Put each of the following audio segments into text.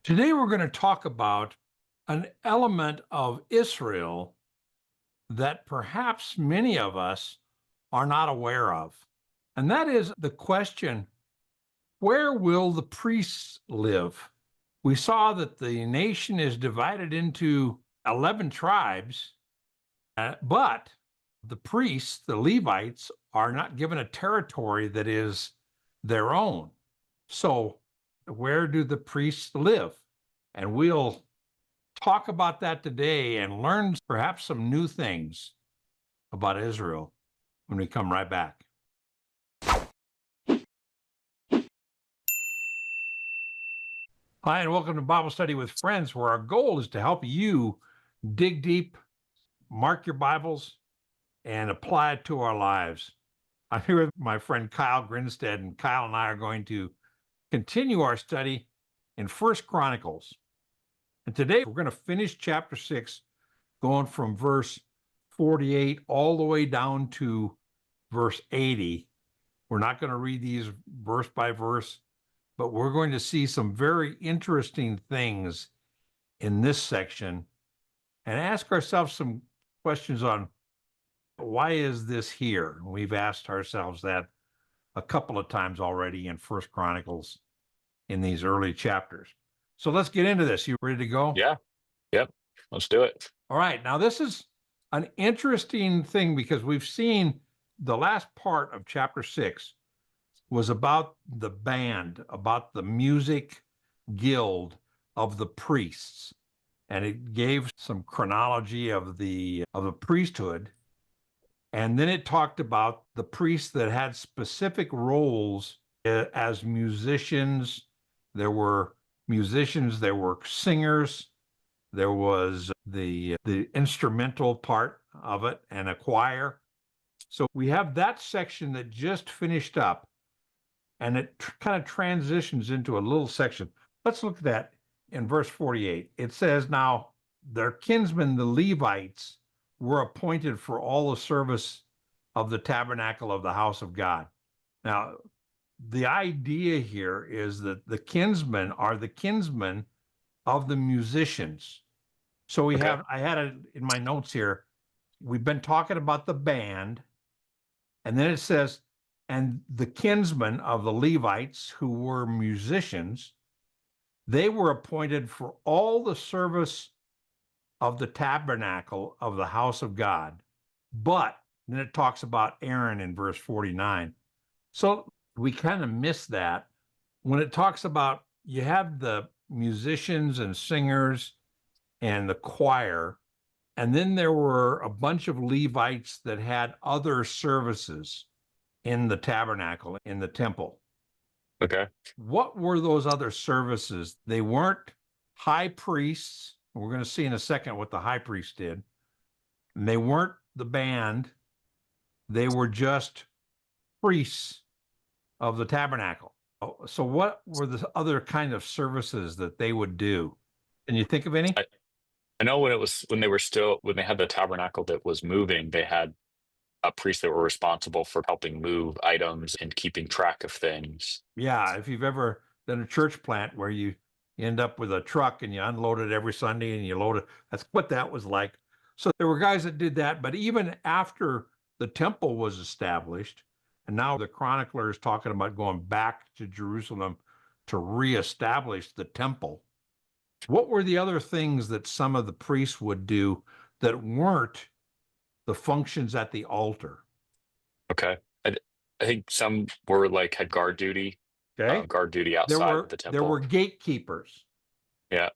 Today, we're going to talk about an element of Israel that perhaps many of us are not aware of. And that is the question, where will the priests live? We saw that the nation is divided into 11 tribes, but the priests, the Levites, are not given a territory that is their own. So, where do the priests live? And we'll talk about that today and learn perhaps some new things about Israel when we come right back. Hi, and welcome to Bible Study with Friends, where our goal is to help you dig deep, mark your Bibles, and apply it to our lives. I'm here with my friend Kyle Grinstead, and Kyle and I are going to continue our study in First Chronicles. And today we're going to finish chapter 6, going from verse 48 all the way down to verse 80. We're not going to read these verse by verse, but we're going to see some very interesting things in this section and ask ourselves some questions on why is this here? We've asked ourselves that a couple of times already in First Chronicles in these early chapters. So let's get into this. You ready to go? Yeah. Yep. Let's do it. All right. Now, this is an interesting thing because we've seen the last part of chapter 6 was about the band, about the music guild of the priests. And it gave some chronology of the priesthood. And then it talked about the priests that had specific roles as musicians. There were musicians, there were singers, there was the instrumental part of it and a choir. So we have that section that just finished up, and it kind of transitions into a little section. Let's look at that in verse 48. It says, now their kinsmen, the Levites, were appointed for all the service of the tabernacle of the house of God. Now, the idea here is that the kinsmen are the kinsmen of the musicians. So we have, I had it in my notes here. We've been talking about the band, and then it says, and the kinsmen of the Levites who were musicians, they were appointed for all the service of the tabernacle of the house of God. But then it talks about Aaron in verse 49. So we kind of miss that when it talks about you have the musicians and singers and the choir, and then there were a bunch of Levites that had other services in the tabernacle, in the temple. Okay. What were those other services? They weren't high priests. We're going to see in a second what the high priest did. And they weren't the band. They were just priests of the tabernacle. So what were the other kind of services that they would do? Can you think of any? I know when they had the tabernacle that was moving, they had a priest that were responsible for helping move items and keeping track of things. Yeah, if you've ever done a church plant where you end up with a truck and you unload it every Sunday and you load it, that's what that was like. So there were guys that did that, but even after the temple was established, and now the chronicler is talking about going back to Jerusalem to reestablish the temple. What were the other things that some of the priests would do that weren't the functions at the altar? Okay. I think some were had guard duty. Okay. Guard duty outside of the temple. There were gatekeepers. Yeah.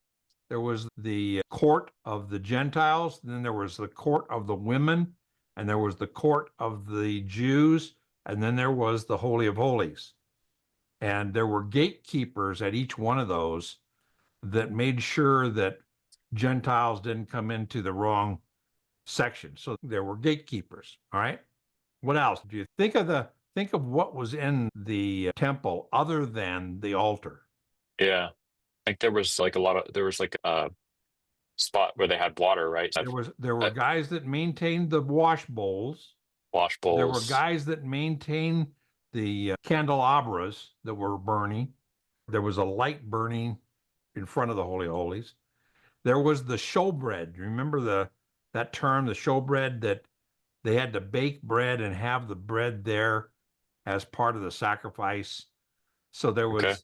There was the court of the Gentiles, and then there was the court of the women, and there was the court of the Jews, and then there was the Holy of Holies. And there were gatekeepers at each one of those that made sure that Gentiles didn't come into the wrong section. So there were gatekeepers. All right. What else? Do you think of what was in the temple other than the altar? Yeah. There was a spot where they had water, right? There were guys that maintained the wash bowls. Wash bowls. There were guys that maintained the candelabras that were burning. There was a light burning in front of the Holy of Holies. There was the showbread. Remember that term, the showbread, that they had to bake bread and have the bread there as part of the sacrifice. So there Okay.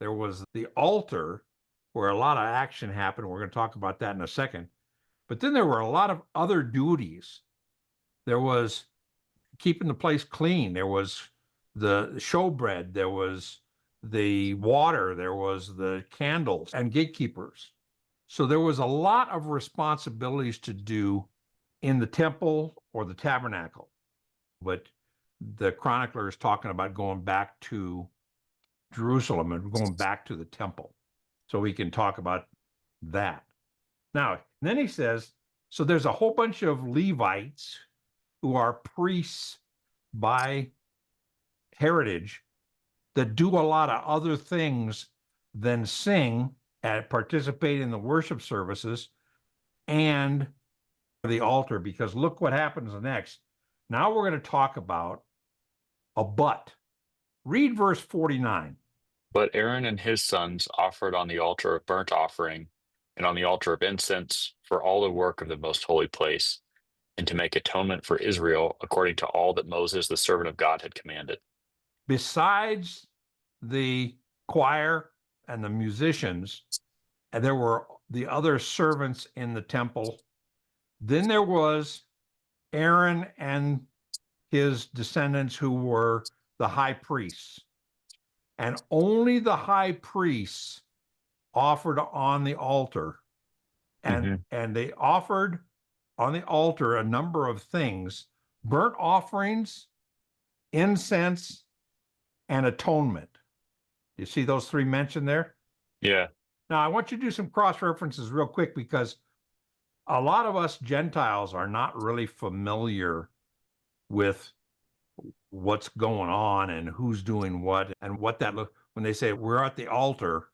was the altar where a lot of action happened. We're going to talk about that in a second. But then there were a lot of other duties. There was keeping the place clean. There was the showbread. There was the water. There was the candles and gatekeepers. So there was a lot of responsibilities to do in the temple or the tabernacle. But the chronicler is talking about going back to Jerusalem and going back to the temple. So we can talk about that. Now, then he says, so there's a whole bunch of Levites who are priests by heritage that do a lot of other things than sing and participate in the worship services and the altar, because look what happens next. Now we're going to talk about a but. Read verse 49. But Aaron and his sons offered on the altar of burnt offering and on the altar of incense for all the work of the most holy place, and to make atonement for Israel according to all that Moses, the servant of God, had commanded. Besides the choir and the musicians, and there were the other servants in the temple. Then there was Aaron and his descendants who were the high priests. And only the high priests offered on the altar. And they offered on the altar a number of things: burnt offerings, incense, and atonement. You see those three mentioned there? Yeah. Now, I want you to do some cross references real quick, because a lot of us Gentiles are not really familiar with what's going on and who's doing what and what that look. When they say we're at the altar,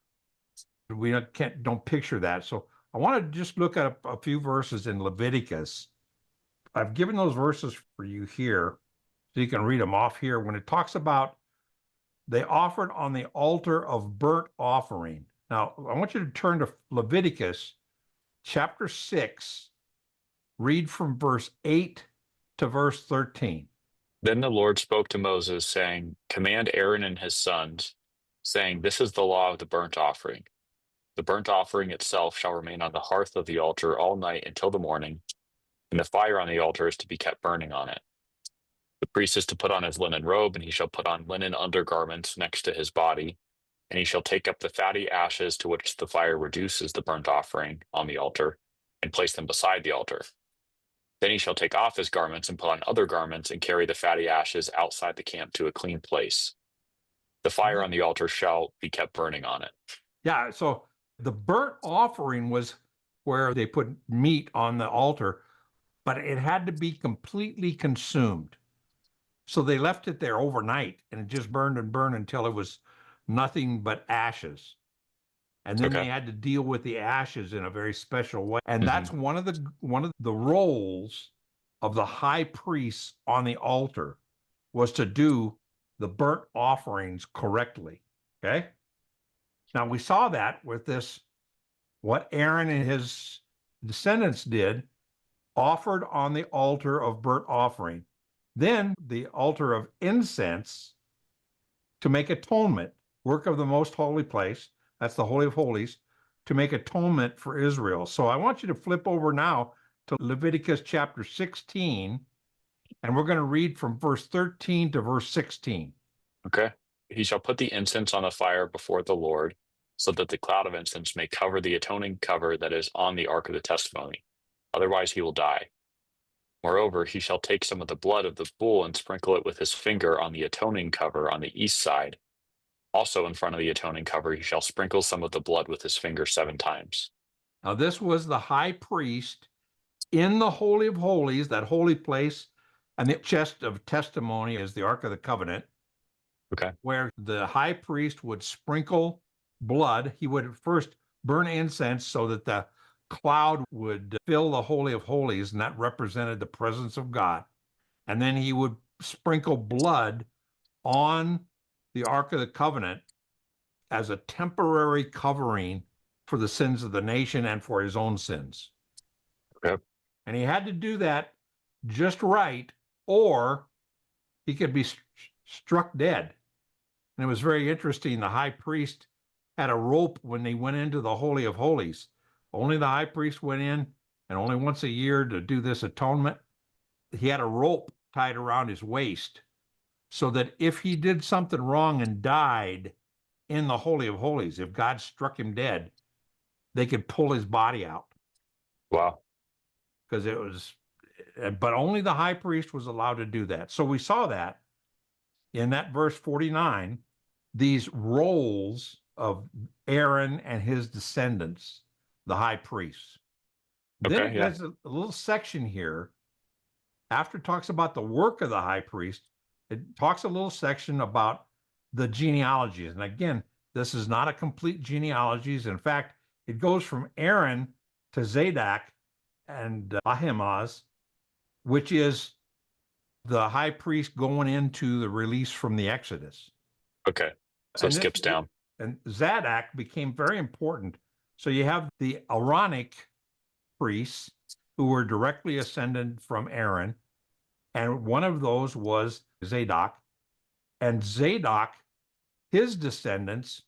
we don't picture that. So I want to just look at a few verses in Leviticus. I've given those verses for you here, so you can read them off here. When it talks about they offered on the altar of burnt offering. Now, I want you to turn to Leviticus chapter 6, read from verse 8 to verse 13. Then the Lord spoke to Moses, saying, Command Aaron and his sons, saying, This is the law of the burnt offering. The burnt offering itself shall remain on the hearth of the altar all night until the morning, and the fire on the altar is to be kept burning on it. The priest is to put on his linen robe, and he shall put on linen undergarments next to his body, and he shall take up the fatty ashes to which the fire reduces the burnt offering on the altar, and place them beside the altar. Then he shall take off his garments and put on other garments, and carry the fatty ashes outside the camp to a clean place. The fire on the altar shall be kept burning on it. Yeah, so the burnt offering was where they put meat on the altar, but it had to be completely consumed. So they left it there overnight, and it just burned and burned until it was nothing but ashes. And then they had to deal with the ashes in a very special way. And that's one of the roles of the high priests on the altar, was to do the burnt offerings correctly. Okay. Now we saw that with this, what Aaron and his descendants did, offered on the altar of burnt offering. Then the altar of incense to make atonement, work of the most holy place. That's the Holy of Holies, to make atonement for Israel. So I want you to flip over now to Leviticus chapter 16, and we're going to read from verse 13 to verse 16. Okay. He shall put the incense on the fire before the Lord, so that the cloud of incense may cover the atoning cover that is on the ark of the testimony. Otherwise he will die. Moreover, he shall take some of the blood of the bull and sprinkle it with his finger on the atoning cover on the east side. Also in front of the atoning cover, he shall sprinkle some of the blood with his finger 7 times. Now this was the high priest in the Holy of Holies, that holy place, and the chest of testimony is the Ark of the Covenant. Okay. Where the high priest would sprinkle blood. He would first burn incense so that the cloud would fill the Holy of Holies, and that represented the presence of God. And then he would sprinkle blood on the Ark of the Covenant as a temporary covering for the sins of the nation and for his own sins. Okay. And he had to do that just right, or he could be struck dead. And it was very interesting. The high priest had a rope when they went into the Holy of Holies. Only the high priest went in, and only once a year to do this atonement. He had a rope tied around his waist so that if he did something wrong and died in the Holy of Holies, if God struck him dead, they could pull his body out. Wow. Because it was, but only the high priest was allowed to do that. So we saw that in that verse 49, these roles of Aaron and his descendants, the high priests. Then Okay. it has a little section here. After it talks about the work of the high priest, it talks a little section about the genealogies. And again, this is not a complete genealogies. In fact, it goes from Aaron to Zadok and Ahimaaz, which is the high priest going into the release from the Exodus. Okay. So it skips down. And Zadok became very important. So you have the Aaronic priests who were directly ascended from Aaron, and one of those was Zadok. And Zadok, his descendants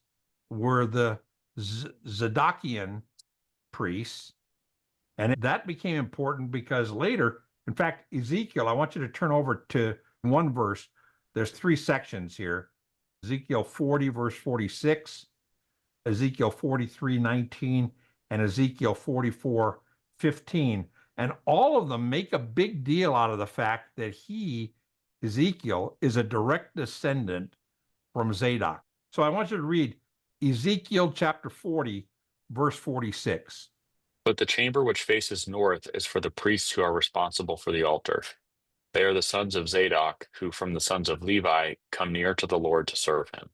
were the Zadokian priests. And that became important because later, in fact, Ezekiel, I want you to turn over to one verse. There's 3 sections here. Ezekiel 40, verse 46, Ezekiel 43, 19, and Ezekiel 44, 15. And all of them make a big deal out of the fact that he, Ezekiel, is a direct descendant from Zadok. So I want you to read Ezekiel chapter 40, verse 46. But the chamber which faces north is for the priests who are responsible for the altar. They are the sons of Zadok, who from the sons of Levi come near to the Lord to serve him.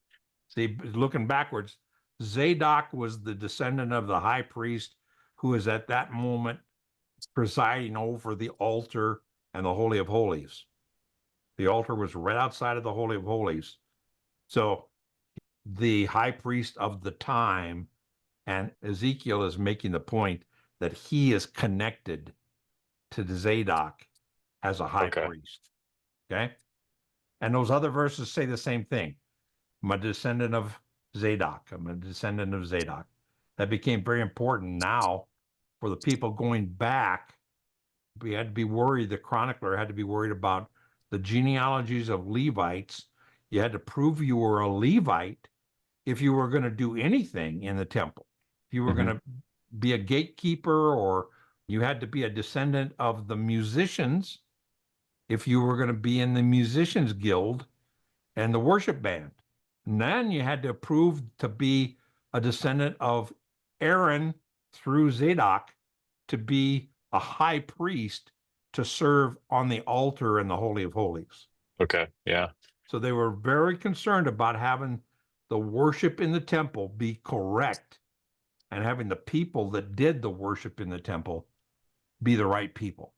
See, looking backwards, Zadok was the descendant of the high priest who is at that moment presiding over the altar and the Holy of Holies. The altar was right outside of the Holy of Holies. So the high priest of the time, and Ezekiel is making the point that he is connected to Zadok as a high priest. Okay. And those other verses say the same thing. I'm a descendant of Zadok. I'm a descendant of Zadok. That became very important now for the people going back. We had to be worried. The chronicler had to be worried about the genealogies of Levites. You had to prove you were a Levite if you were going to do anything in the temple. If you were going to be a gatekeeper, or you had to be a descendant of the musicians if you were going to be in the musicians guild and the worship band. And then you had to prove to be a descendant of Aaron through Zadok to be a high priest to serve on the altar in the Holy of Holies. Okay, yeah. So they were very concerned about having the worship in the temple be correct and having the people that did the worship in the temple be the right people.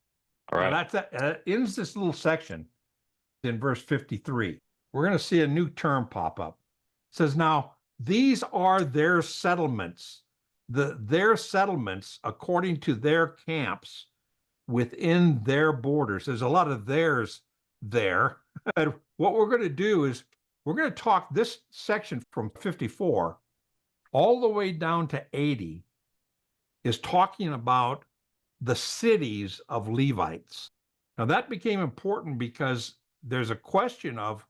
All right. Now that ends this little section in verse 53. We're going to see a new term pop up. It says, now, these are their settlements, their settlements according to their camps within their borders. There's a lot of theirs there. And what we're going to do is we're going to talk this section from 54 all the way down to 80 is talking about the cities of Levites. Now that became important because there's a question of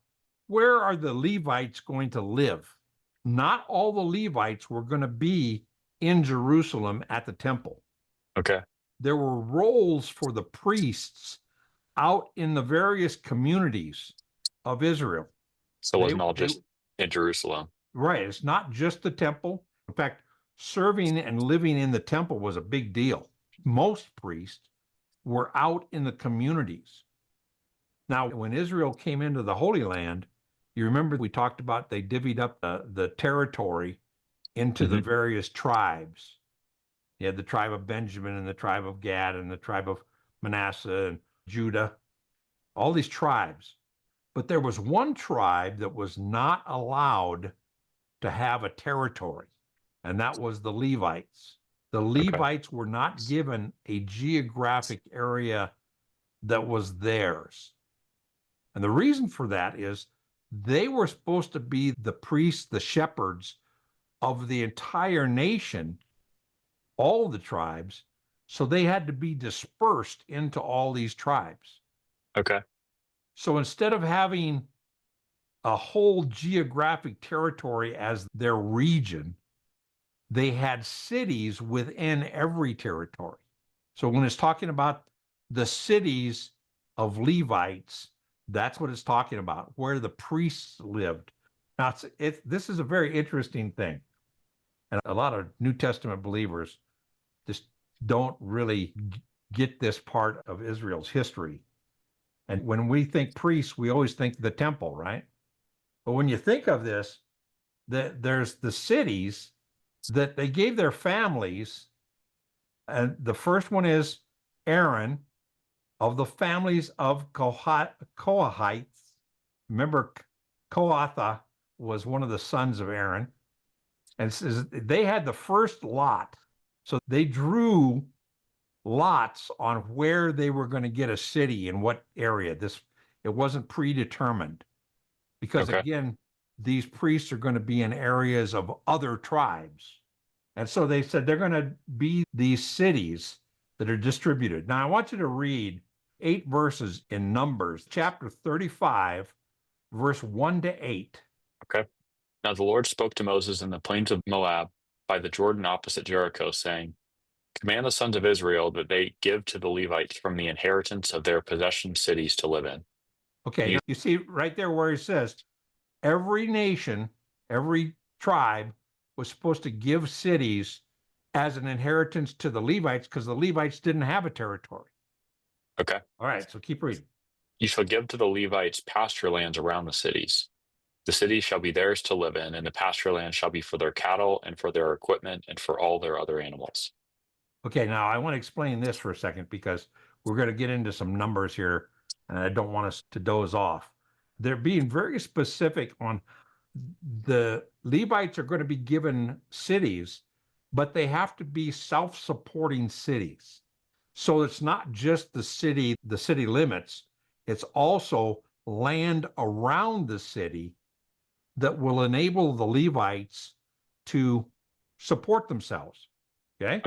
where are the Levites going to live? Not all the Levites were going to be in Jerusalem at the temple. Okay. There were roles for the priests out in the various communities of Israel. So it wasn't all just in Jerusalem. Right. It's not just the temple. In fact, serving and living in the temple was a big deal. Most priests were out in the communities. Now, when Israel came into the Holy Land, you remember we talked about they divvied up the territory into the various tribes. You had the tribe of Benjamin and the tribe of Gad and the tribe of Manasseh and Judah, all these tribes. But there was one tribe that was not allowed to have a territory, and that was the Levites. The Levites were not given a geographic area that was theirs. And the reason for that is they were supposed to be the priests, the shepherds of the entire nation, all the tribes. So they had to be dispersed into all these tribes. Okay. So instead of having a whole geographic territory as their region, they had cities within every territory. So when it's talking about the cities of Levites, that's what it's talking about, where the priests lived. Now, this is a very interesting thing. And a lot of New Testament believers just don't really get this part of Israel's history. And when we think priests, we always think the temple, right? But when you think of this, there's the cities that they gave their families. And the first one is Aaron of the families of Kohathites. Remember, Kohatha was one of the sons of Aaron. And it says they had the first lot. So they drew lots on where they were going to get a city in what area. It wasn't predetermined. Because again, these priests are going to be in areas of other tribes. And so they said they're going to be these cities that are distributed. Now, I want you to read 8 verses in Numbers, chapter 35, verse 1 to 8. Okay. Now the Lord spoke to Moses in the plains of Moab by the Jordan opposite Jericho, saying, Command the sons of Israel that they give to the Levites from the inheritance of their possession cities to live in. Okay, you see right there where he says, every nation, every tribe was supposed to give cities as an inheritance to the Levites because the Levites didn't have a territory. Okay. All right, so keep reading. You shall give to the Levites pasture lands around the cities. The cities shall be theirs to live in, and the pasture land shall be for their cattle and for their equipment and for all their other animals. Okay, now I want to explain this for a second because we're going to get into some numbers here, and I don't want us to doze off. They're being very specific on the Levites are going to be given cities, but they have to be self-supporting cities. So it's not just the city limits, it's also land around the city that will enable the Levites to support themselves. Okay?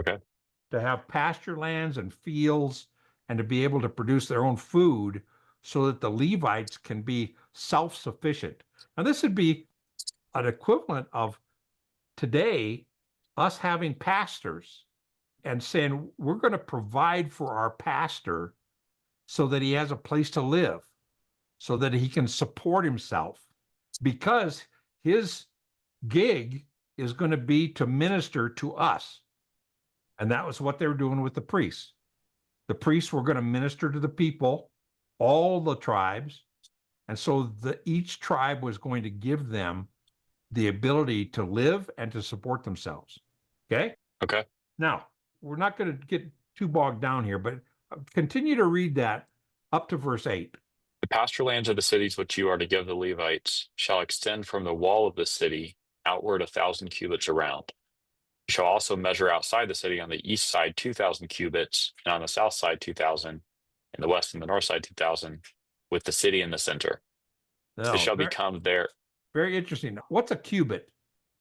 To have pasture lands and fields and to be able to produce their own food so that the Levites can be self-sufficient. Now, this would be an equivalent of today, us having pastors and saying, we're going to provide for our pastor so that he has a place to live, so that he can support himself, because his gig is going to be to minister to us. And that was what they were doing with the priests. The priests were going to minister to the people, all the tribes. And so each tribe was going to give them the ability to live and to support themselves. Okay? Okay. Now, we're not going to get too bogged down here, but continue to read that up to verse 8. The pasture lands of the cities which you are to give the Levites shall extend from the wall of the city outward 1,000 cubits around. You shall also measure outside the city on the east side 2,000 cubits, and on the south side 2,000, in the west and the north side 2,000, with the city in the center. No, It shall become their. Very interesting. What's a cubit?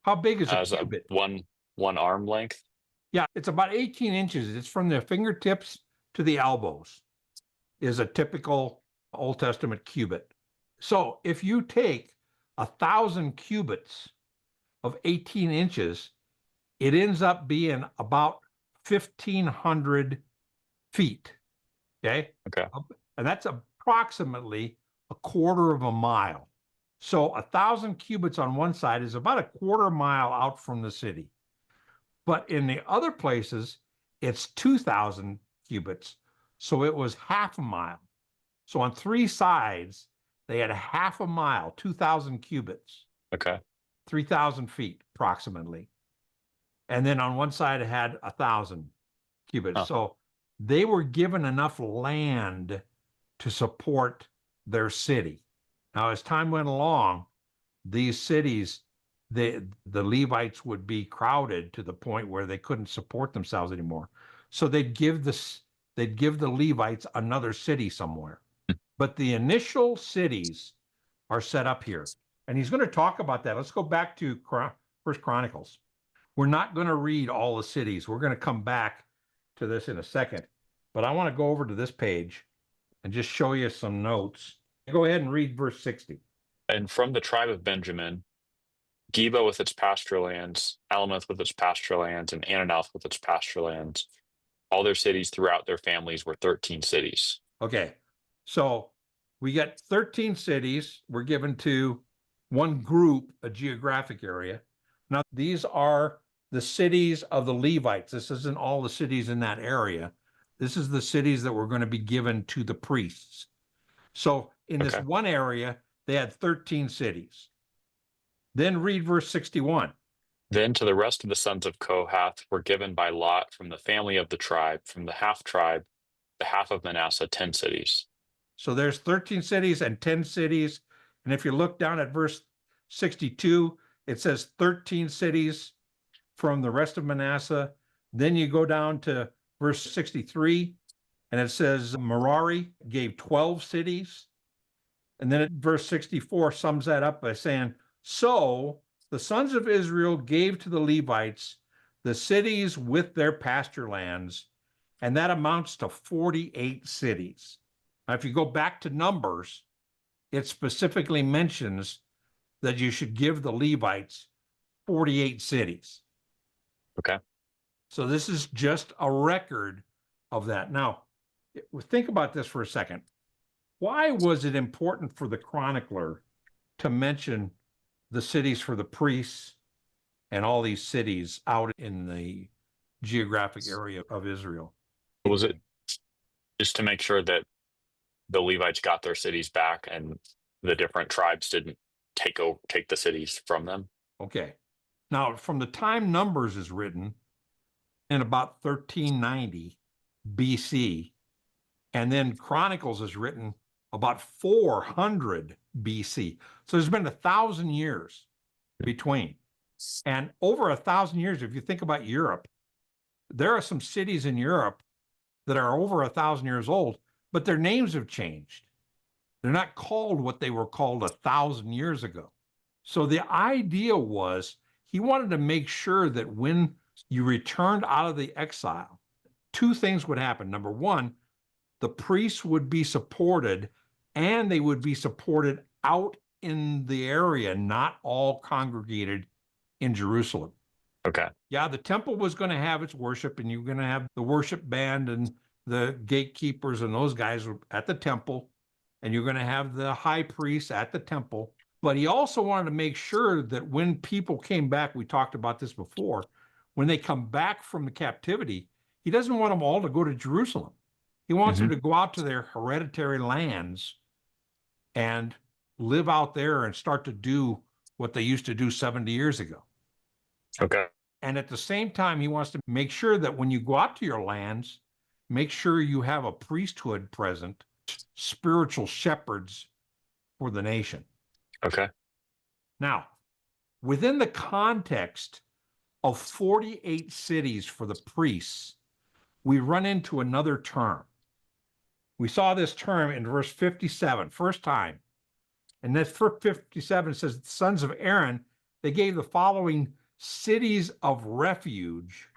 How big is a As cubit? one arm length. Yeah, it's about 18 inches. It's from the fingertips to the elbows is a typical Old Testament cubit. So if you take 1,000 cubits of 18 inches, it ends up being about 1,500 feet. Okay. And that's approximately a quarter of a mile. So 1,000 cubits on one side is about a quarter mile out from the city. But in the other places, it's 2,000 cubits. So it was half a mile. So on 3 sides, they had a half a mile, 2,000 cubits. 3,000 feet approximately. And then on one side, it had 1,000 cubits. So they were given enough land to support their city. Now, as time went along, these cities the Levites would be crowded to the point where they couldn't support themselves anymore. So they'd give the Levites another city somewhere. But the initial cities are set up here. And he's going to talk about that. Let's go back to First Chronicles. We're not going to read all the cities. We're going to come back to this in a second. But I want to go over to this page and just show you some notes. Go ahead and read verse 60. And from the tribe of Benjamin, Geba with its pasture lands, Alamoth with its pasture lands, and Ananoth with its pasture lands. All their cities throughout their families were 13 cities. Okay, so we got 13 cities. We're given to one group, a geographic area. Now, these are the cities of the Levites. This isn't all the cities in that area. This is the cities that were going to be given to the priests. So in this one area, they had 13 cities. Then read verse 61. Then to the rest of the sons of Kohath were given by lot from the family of the tribe, from the half tribe, the half of Manasseh, 10 cities. So there's 13 cities and 10 cities. And if you look down at verse 62, it says 13 cities from the rest of Manasseh. Then you go down to verse 63, and it says Merari gave 12 cities. And then verse 64 sums that up by saying, so the sons of Israel gave to the Levites the cities with their pasture lands, and that amounts to 48 cities. Now, if you go back to Numbers, it specifically mentions that you should give the Levites 48 cities. Okay. So this is just a record of that. Now, think about this for a second. Why was it important for the chronicler to mention the cities for the priests and all these cities out in the geographic area of Israel? Was it just to make sure that the Levites got their cities back and the different tribes didn't take the cities from them? Okay. Now, from the time Numbers is written in about 1390 BC, and then Chronicles is written about 400 BC. So there's been 1,000 years between. And over 1,000 years, if you think about Europe, there are some cities in Europe that are over 1,000 years old, but their names have changed. They're not called what they were called 1,000 years ago. So the idea was he wanted to make sure that when you returned out of the exile, two things would happen. Number one, the priests would be supported, and they would be supported out in the area, not all congregated in Jerusalem. Okay. Yeah, the temple was going to have its worship, and you're going to have the worship band and the gatekeepers and those guys at the temple, and you're going to have the high priest at the temple. But he also wanted to make sure that when people came back, we talked about this before, when they come back from the captivity, he doesn't want them all to go to Jerusalem. He wants them to go out to their hereditary lands and live out there and start to do what they used to do 70 years ago. Okay. And at the same time, he wants to make sure that when you go out to your lands, make sure you have a priesthood present, spiritual shepherds for the nation. Okay. Now, within the context of 48 cities for the priests, we run into another term. We saw this term in verse 57, first time. And that verse 57 says, the sons of Aaron, they gave the following cities of refuge.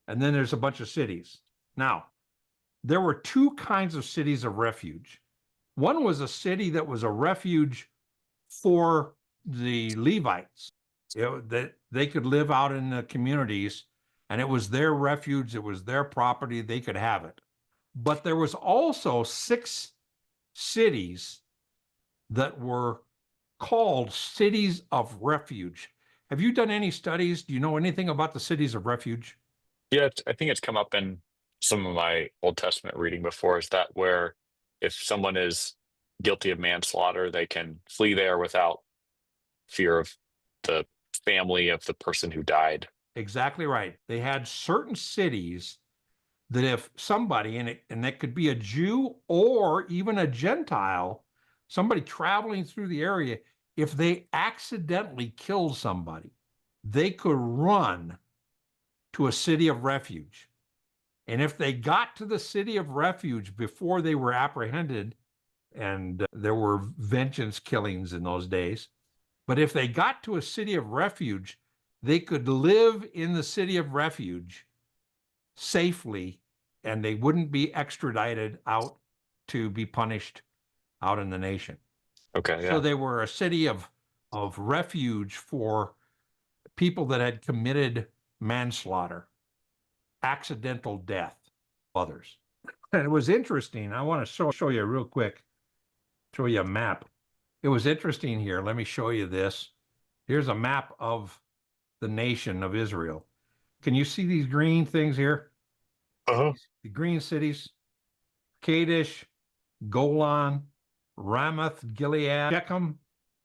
And then there's a bunch of cities. Now, there were two kinds of cities of refuge. One was a city that was a refuge for the Levites, that they could live out in the communities, and it was their refuge, it was their property, they could have it. But there was also 6 cities that were called cities of refuge. Have you done any studies? Do you know anything about the cities of refuge? Yeah, I think it's come up in some of my Old Testament reading before. Is that where if someone is guilty of manslaughter, they can flee there without fear of the family of the person who died? Exactly right. They had certain cities that if somebody, and that could be a Jew or even a Gentile, somebody traveling through the area, if they accidentally killed somebody, they could run to a city of refuge. And if they got to the city of refuge before they were apprehended, and there were vengeance killings in those days, but if they got to a city of refuge, they could live in the city of refuge safely, and they wouldn't be extradited out to be punished out in the nation. Okay, So yeah. they were a city of refuge for people that had committed manslaughter, accidental death, others. And it was interesting. I want to show you real quick, show you a map. It was interesting here. Let me show you this. Here's a map of the nation of Israel. Can you see these green things here? Uh-huh. The green cities: Kadesh, Golan, Ramoth, Gilead, Shechem,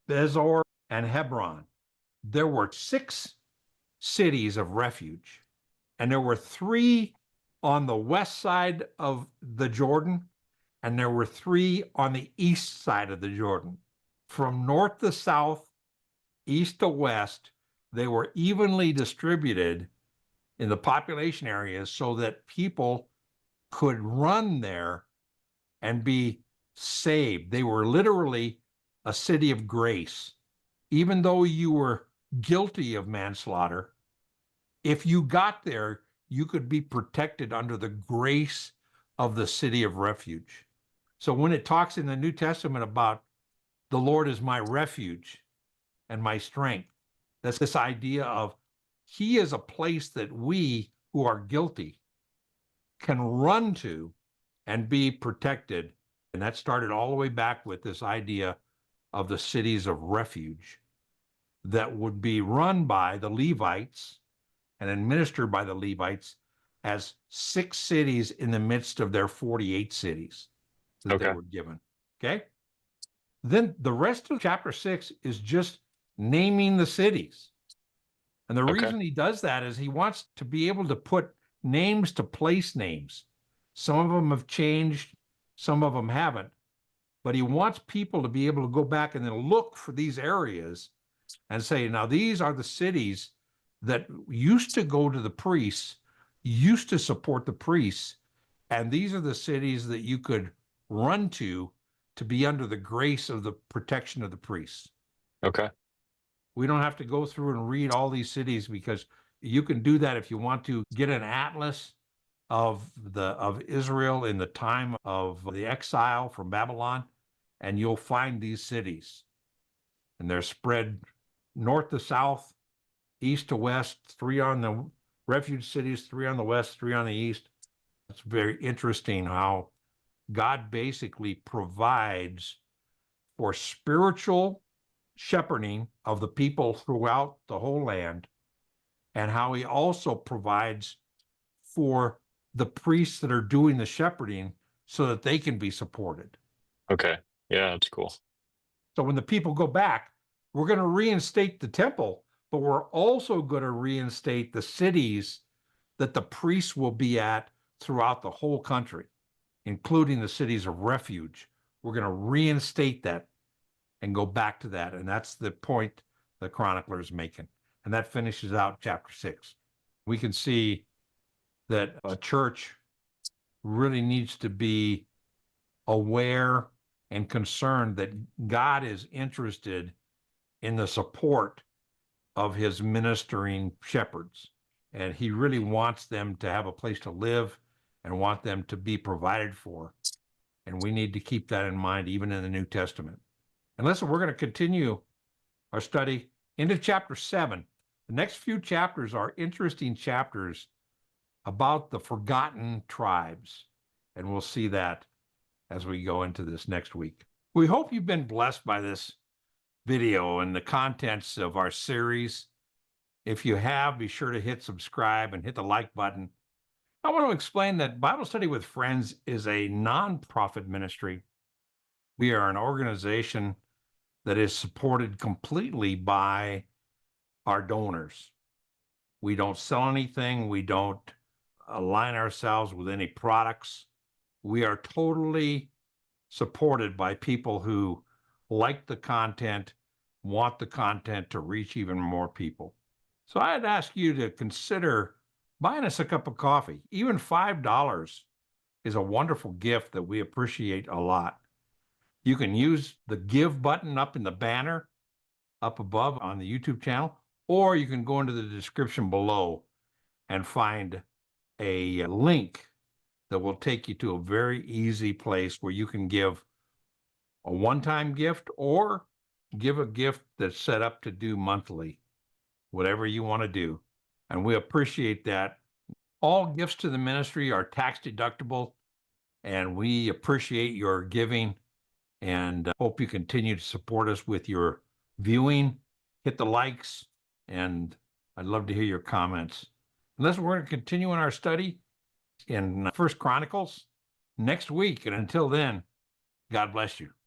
Bezor, and Hebron. There were 6 cities of refuge, and there were 3 on the west side of the Jordan, and there were 3 on the east side of the Jordan. From north to south, east to west, they were evenly distributed in the population areas so that people could run there and be saved. They were literally a city of grace. Even though you were guilty of manslaughter, if you got there, you could be protected under the grace of the city of refuge. So when it talks in the New Testament about the Lord is my refuge and my strength, that's this idea of he is a place that we who are guilty can run to and be protected. And that started all the way back with this idea of the cities of refuge that would be run by the Levites and administered by the Levites as 6 cities in the midst of their 48 cities that they Okay. were given. Okay. Then the rest of chapter 6 is just naming the cities. And the Okay. reason he does that is he wants to be able to put names to place names. Some of them have changed, some of them haven't. But he wants people to be able to go back and then look for these areas and say, now these are the cities that used to go to the priests, used to support the priests, and these are the cities that you could run to be under the grace of the protection of the priests. Okay. We don't have to go through and read all these cities, because you can do that if you want to get an atlas of Israel in the time of the exile from Babylon, and you'll find these cities. And they're spread north to south, east to west, 3 on the refuge cities, 3 on the west, 3 on the east. It's very interesting how God basically provides for spiritual shepherding of the people throughout the whole land, and how he also provides for the priests that are doing the shepherding so that they can be supported. Okay. Yeah, that's cool. So when the people go back, we're going to reinstate the temple, but we're also going to reinstate the cities that the priests will be at throughout the whole country, including the cities of refuge. We're going to reinstate that and go back to that. And that's the point the chronicler is making. And that finishes out chapter 6. We can see that a church really needs to be aware and concerned that God is interested in the support of his ministering shepherds. And he really wants them to have a place to live and want them to be provided for. And we need to keep that in mind, even in the New Testament. And listen, we're going to continue our study into chapter 7. The next few chapters are interesting chapters about the forgotten tribes. And we'll see that as we go into this next week. We hope you've been blessed by this video and the contents of our series. If you have, be sure to hit subscribe and hit the like button. I want to explain that Bible Study with Friends is a nonprofit ministry. We are an organization that is supported completely by our donors. We don't sell anything. We don't align ourselves with any products. We are totally supported by people who like the content, want the content to reach even more people. So I'd ask you to consider buying us a cup of coffee. Even $5 is a wonderful gift that we appreciate a lot. You can use the give button up in the banner up above on the YouTube channel, or you can go into the description below and find a link that will take you to a very easy place where you can give a one-time gift or give a gift that's set up to do monthly, whatever you want to do. And we appreciate that. All gifts to the ministry are tax deductible, and we appreciate your giving and hope you continue to support us with your viewing. Hit the likes, and I'd love to hear your comments. Listen, we're going to continue in our study in First Chronicles next week. And until then, God bless you.